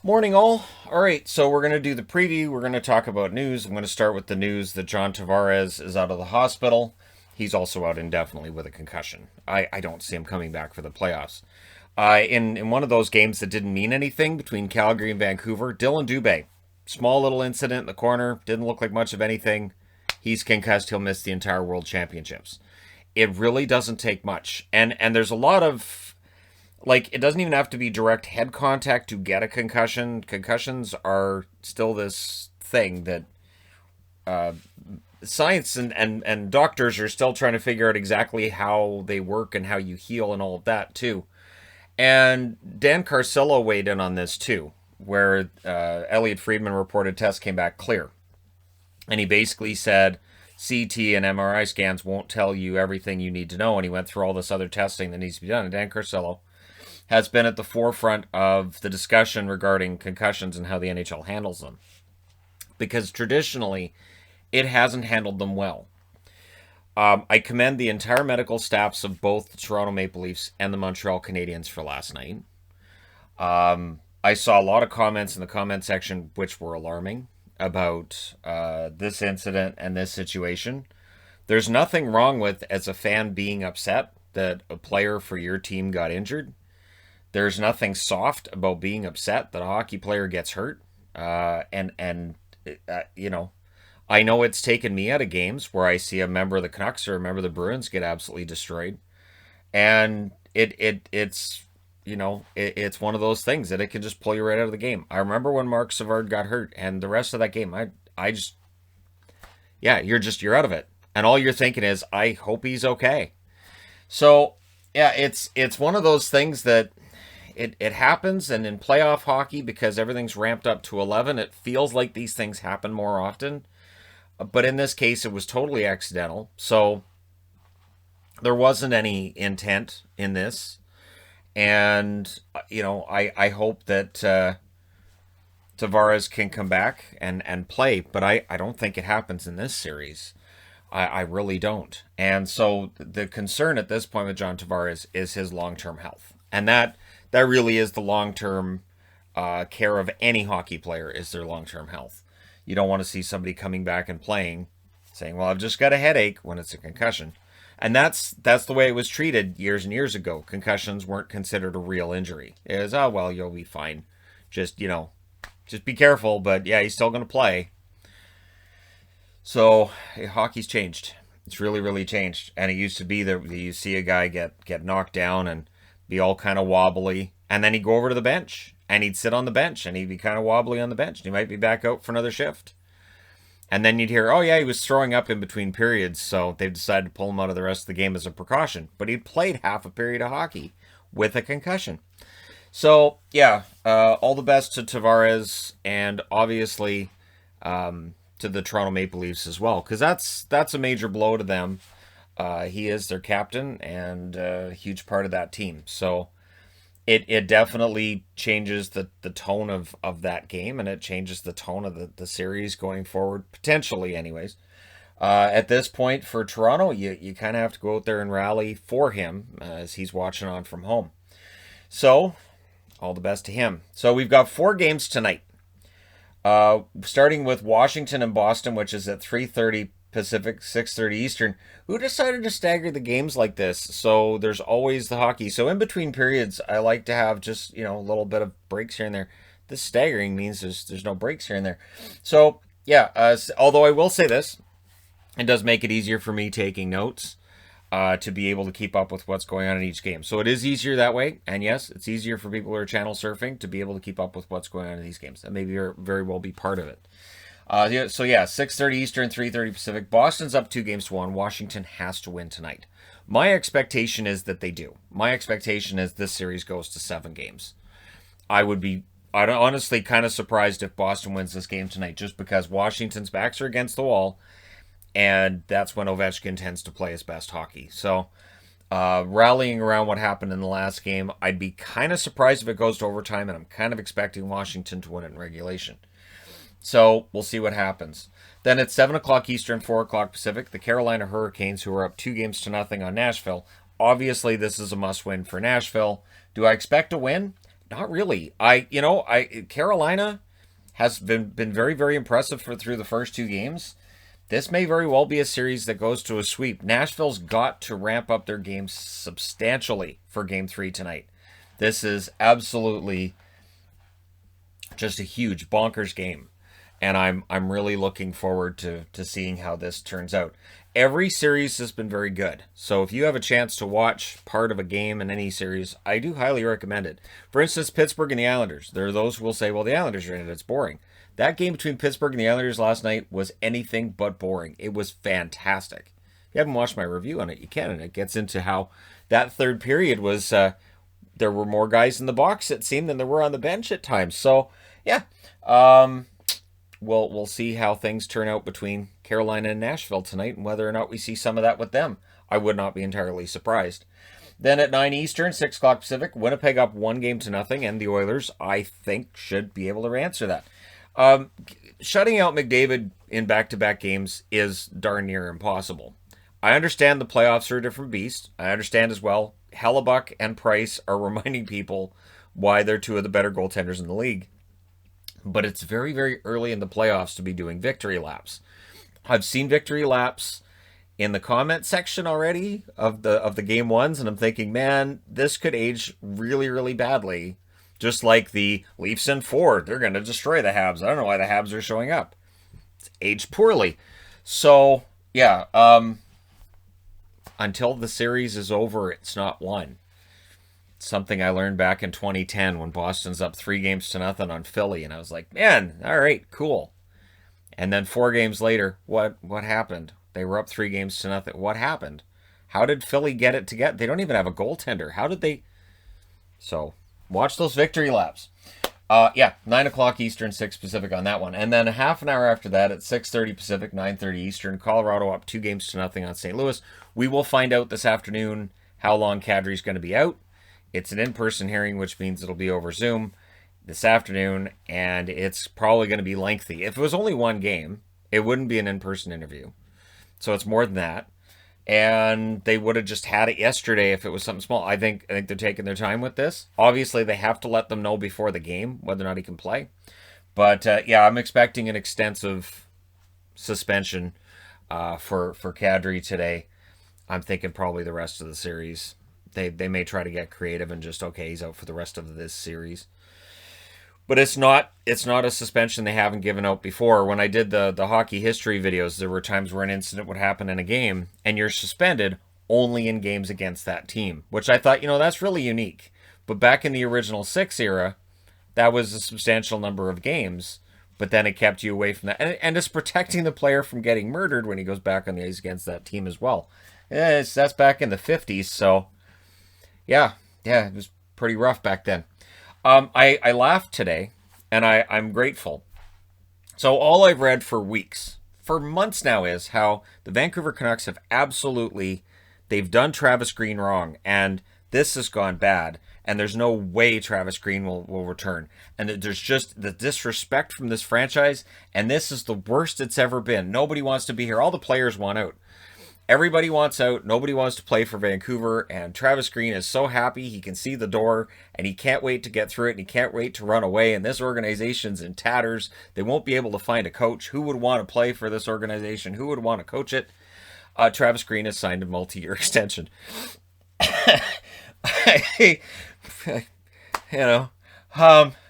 Morning, all. All right, so we're going to do the preview. We're going to talk about news. I'm going to start with the news that John Tavares is out of the hospital. He's also out indefinitely with a concussion. I don't see him coming back for the playoffs. In one of those games that didn't mean anything between Calgary and Vancouver, Dylan Dubé, small little incident in the corner, didn't look like much of anything. He's concussed. He'll miss the entire World Championships. It really doesn't take much, and there's a lot of it doesn't even have to be direct head contact to get a concussion. Concussions are still this thing that science and doctors are still trying to figure out exactly how they work and how you heal and all of that too. And Dan Carcillo weighed in on this too, where Elliot Friedman reported tests came back clear. And he basically said CT and MRI scans won't tell you everything you need to know. And he went through all this other testing that needs to be done. And Dan Carcillo has been at the forefront of the discussion regarding concussions and how the NHL handles them. Because traditionally, it hasn't handled them well. I commend the entire medical staffs of both the Toronto Maple Leafs and the Montreal Canadiens for last night. I saw a lot of comments in the comment section which were alarming about this incident and this situation. There's nothing wrong with, as a fan, being upset that a player for your team got injured. There's nothing soft about being upset that a hockey player gets hurt. You know, I know it's taken me out of games where I see a member of the Canucks or a member of the Bruins get absolutely destroyed, and it's one of those things that it can just pull you right out of the game. I remember when Mark Savard got hurt, and the rest of that game, I just, yeah, you're out of it, and all you're thinking is, I hope he's okay. So yeah, it's one of those things that it happens, and in playoff hockey, because everything's ramped up to 11, it feels like these things happen more often. But in this case, it was totally accidental. So there wasn't any intent in this. And, I hope that Tavares can come back and play. But I don't think it happens in this series. I really don't. And so the concern at this point with John Tavares is his long-term health. And that really is the long-term care of any hockey player, is their long-term health. You don't want to see somebody coming back and playing saying, well, I've just got a headache, when it's a concussion. And that's the way it was treated years and years ago. Concussions weren't considered a real injury. It was, oh, well, you'll be fine. Just be careful, but yeah, he's still going to play. So hockey's changed. It's really, really changed. And it used to be that you see a guy get knocked down and be all kind of wobbly, and then he'd go over to the bench, and he'd sit on the bench, and he'd be kind of wobbly on the bench, and he might be back out for another shift. And then you'd hear, oh yeah, he was throwing up in between periods, so they've decided to pull him out of the rest of the game as a precaution. But he'd played half a period of hockey with a concussion. So yeah, all the best to Tavares, and obviously to the Toronto Maple Leafs as well, because that's a major blow to them. He is their captain and a huge part of that team. So it definitely changes the tone of that game, and it changes the tone of the series going forward, potentially anyways. At this point for Toronto, you kind of have to go out there and rally for him as he's watching on from home. So all the best to him. So we've got 4 games tonight. Starting with Washington and Boston, which is at 3:30 Pacific, 6:30 Eastern. Who decided to stagger the games like this? So there's always the hockey. So in between periods, I like to have just, a little bit of breaks here and there. This staggering means there's no breaks here and there. So yeah, although I will say this, it does make it easier for me taking notes to be able to keep up with what's going on in each game. So it is easier that way. And yes, it's easier for people who are channel surfing to be able to keep up with what's going on in these games. That may very well be part of it. 6:30 Eastern, 3:30 Pacific. Boston's up 2-1. Washington has to win tonight. My expectation is that they do. My expectation is this series goes to 7 games. I'd honestly kind of surprised if Boston wins this game tonight, just because Washington's backs are against the wall, and that's when Ovechkin tends to play his best hockey. So, rallying around what happened in the last game, I'd be kind of surprised if it goes to overtime, and I'm kind of expecting Washington to win it in regulation. So we'll see what happens. Then at 7 o'clock Eastern, 4 o'clock Pacific, the Carolina Hurricanes, who are up 2-0 on Nashville. Obviously, this is a must-win for Nashville. Do I expect a win? Not really. Carolina has been very, very impressive through the first two games. This may very well be a series that goes to a sweep. Nashville's got to ramp up their game substantially for game 3 tonight. This is absolutely just a huge bonkers game. And I'm really looking forward to seeing how this turns out. Every series has been very good. So if you have a chance to watch part of a game in any series, I do highly recommend it. For instance, Pittsburgh and the Islanders. There are those who will say, well, the Islanders are in it. It's boring. That game between Pittsburgh and the Islanders last night was anything but boring. It was fantastic. If you haven't watched my review on it, you can. And it gets into how that third period was, there were more guys in the box, it seemed, than there were on the bench at times. So, yeah. We'll see how things turn out between Carolina and Nashville tonight and whether or not we see some of that with them. I would not be entirely surprised. Then at 9 Eastern, 6 o'clock Pacific, Winnipeg up 1-0, and the Oilers, I think, should be able to answer that. Shutting out McDavid in back-to-back games is darn near impossible. I understand the playoffs are a different beast. I understand as well Hellebuck and Price are reminding people why they're two of the better goaltenders in the league. But it's very, very early in the playoffs to be doing victory laps. I've seen victory laps in the comment section already of the game ones, and I'm thinking, man, this could age really, really badly. Just like the Leafs in 4, they're going to destroy the Habs. I don't know why the Habs are showing up. It's aged poorly. So, yeah, until the series is over, it's not won. Something I learned back in 2010 when Boston's up 3-0 on Philly, and I was like, man, all right, cool. And then 4 games later, what happened? They were up 3-0. What happened? How did Philly get it together? They don't even have a goaltender. How did they? So, watch those victory laps. 9 o'clock Eastern, 6 Pacific on that one. And then a half an hour after that at 6:30 Pacific, 9:30 Eastern, Colorado up 2-0 on St. Louis. We will find out this afternoon how long Kadri's going to be out. It's an in-person hearing, which means it'll be over Zoom this afternoon, and it's probably going to be lengthy. If it was only one game, it wouldn't be an in-person interview. So it's more than that. And they would have just had it yesterday if it was something small. I think they're taking their time with this. Obviously, they have to let them know before the game whether or not he can play. But, I'm expecting an extensive suspension for Kadri today. I'm thinking probably the rest of the series. They may try to get creative and just, okay, he's out for the rest of this series. But it's not a suspension they haven't given out before. When I did the hockey history videos, there were times where an incident would happen in a game and you're suspended only in games against that team, which I thought, that's really unique. But back in the original 6 era, that was a substantial number of games, but then it kept you away from that. And it's protecting the player from getting murdered when he goes back on the ice against that team as well. That's back in the 50s, so yeah, it was pretty rough back then. I laughed today, and I'm grateful. So all I've read for weeks, for months now, is how the Vancouver Canucks have they've done Travis Green wrong, and this has gone bad, and there's no way Travis Green will return. And there's just the disrespect from this franchise, and this is the worst it's ever been. Nobody wants to be here. All the players want out. Everybody wants out. Nobody wants to play for Vancouver. And Travis Green is so happy he can see the door and he can't wait to get through it and he can't wait to run away. And this organization's in tatters. They won't be able to find a coach. Who would want to play for this organization? Who would want to coach it? Travis Green has signed a multi-year extension.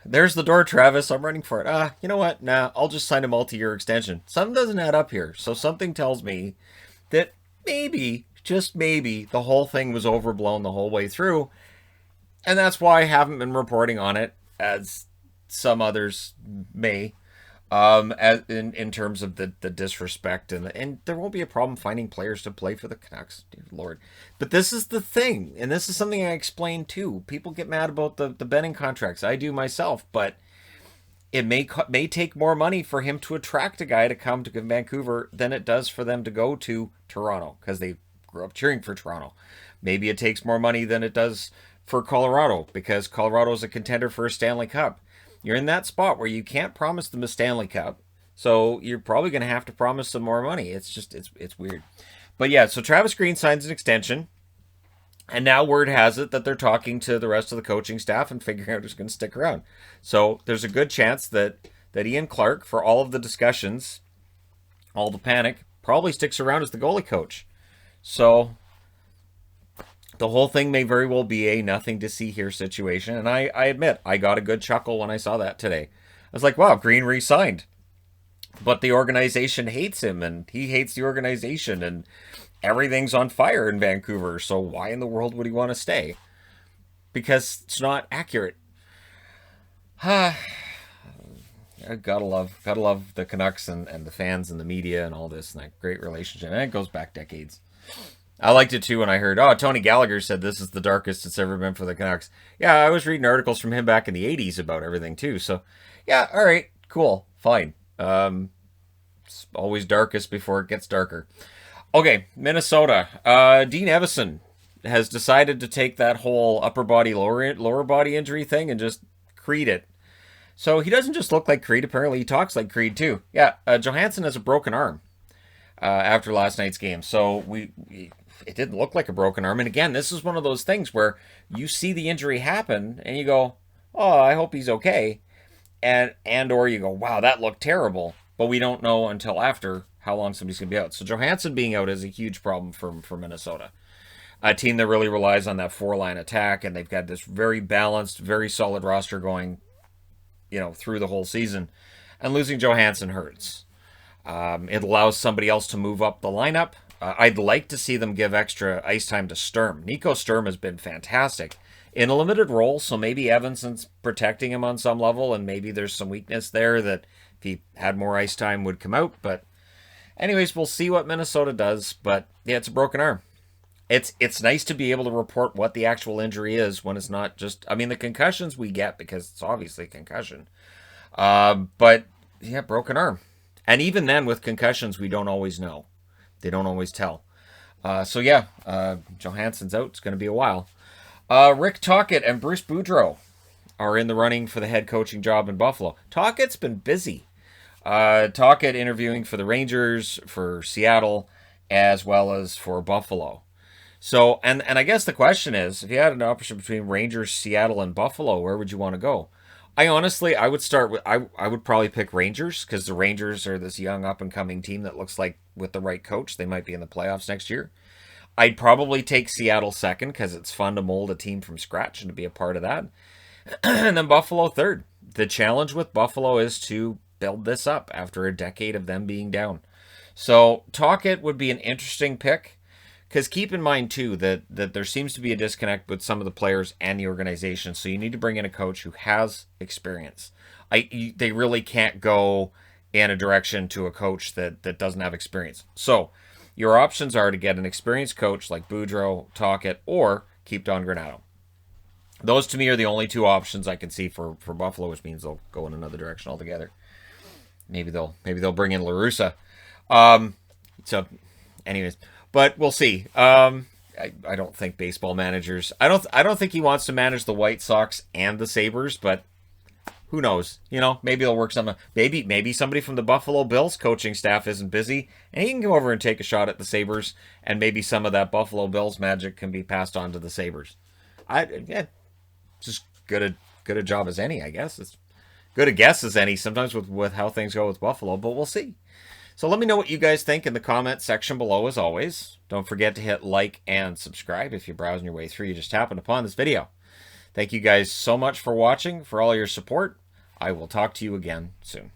There's the door, Travis. I'm running for it. You know what? Nah, I'll just sign a multi-year extension. Something doesn't add up here. So something tells me that maybe, just maybe, the whole thing was overblown the whole way through. And that's why I haven't been reporting on it, as some others may, in terms of the disrespect. And there won't be a problem finding players to play for the Canucks, dear Lord. But this is the thing, and this is something I explained too. People get mad about the Benning contracts. I do myself, but it may take more money for him to attract a guy to come to Vancouver than it does for them to go to Toronto, because they grew up cheering for Toronto. Maybe it takes more money than it does for Colorado, because Colorado is a contender for a Stanley Cup. You're in that spot where you can't promise them a Stanley Cup, so you're probably going to have to promise them more money. It's weird. But yeah, so Travis Green signs an extension. And now word has it that they're talking to the rest of the coaching staff and figuring out who's going to stick around. So there's a good chance that Ian Clark, for all of the discussions, all the panic, probably sticks around as the goalie coach. So the whole thing may very well be a nothing to see here situation. And I admit, I got a good chuckle when I saw that today. I was like, wow, Green re-signed. But the organization hates him, and he hates the organization, and everything's on fire in Vancouver. So why in the world would he want to stay? Because it's not accurate. Gotta love the Canucks and the fans and the media and all this, and that great relationship. And it goes back decades. I liked it too when I heard, Tony Gallagher said this is the darkest it's ever been for the Canucks. Yeah, I was reading articles from him back in the 80s about everything too. So, yeah, all right, cool, fine. It's always darkest before it gets darker. Okay, Minnesota. Dean Evison has decided to take that whole upper body, lower body injury thing and just Creed it. So he doesn't just look like Creed. Apparently he talks like Creed too. Yeah, Johansson has a broken arm after last night's game. So it didn't look like a broken arm. And again, this is one of those things where you see the injury happen and you go, oh, I hope he's okay. And or you go, wow, that looked terrible. But we don't know until after how long somebody's going to be out. So Johansson being out is a huge problem for Minnesota. A team that really relies on that four-line attack, and they've got this very balanced, very solid roster going, through the whole season. And losing Johansson hurts. It allows somebody else to move up the lineup. I'd like to see them give extra ice time to Sturm. Nico Sturm has been fantastic in a limited role, so maybe Evanson's protecting him on some level, and maybe there's some weakness there that if he had more ice time would come out. But anyways, we'll see what Minnesota does. But yeah, it's a broken arm. It's nice to be able to report what the actual injury is when it's not just, the concussions we get because it's obviously a concussion. But yeah, broken arm. And even then with concussions, we don't always know. They don't always tell. So yeah, Johansson's out. It's going to be a while. Rick Tocchet and Bruce Boudreau are in the running for the head coaching job in Buffalo. Tocchet's been busy. Tocchet interviewing for the Rangers, for Seattle, as well as for Buffalo. So, and I guess the question is, if you had an option between Rangers, Seattle, and Buffalo, where would you want to go? I would start with, I would probably pick Rangers, because the Rangers are this young up-and-coming team that looks like, with the right coach, they might be in the playoffs next year. I'd probably take Seattle second, because it's fun to mold a team from scratch and to be a part of that. And then Buffalo third. The challenge with Buffalo is to build this up after a decade of them being down. So, Tocchet would be an interesting pick. Because keep in mind, too, that there seems to be a disconnect with some of the players and the organization. So you need to bring in a coach who has experience. They really can't go in a direction to a coach that doesn't have experience. So your options are to get an experienced coach like Boudreau, Tocchet, or keep Don Granato. Those, to me, are the only two options I can see for Buffalo, which means they'll go in another direction altogether. Maybe they'll bring in La Russa. So, anyways... But we'll see. I don't think baseball managers. I don't think he wants to manage the White Sox and the Sabres. But who knows? Maybe they'll work something. Maybe somebody from the Buffalo Bills coaching staff isn't busy, and he can come over and take a shot at the Sabres, and maybe some of that Buffalo Bills magic can be passed on to the Sabres. Just good a job as any, I guess. It's good a guess as any. Sometimes with how things go with Buffalo, but we'll see. So let me know what you guys think in the comment section below, as always. Don't forget to hit like and subscribe if you're browsing your way through. You just happened upon this video. Thank you guys so much for watching, for all your support. I will talk to you again soon.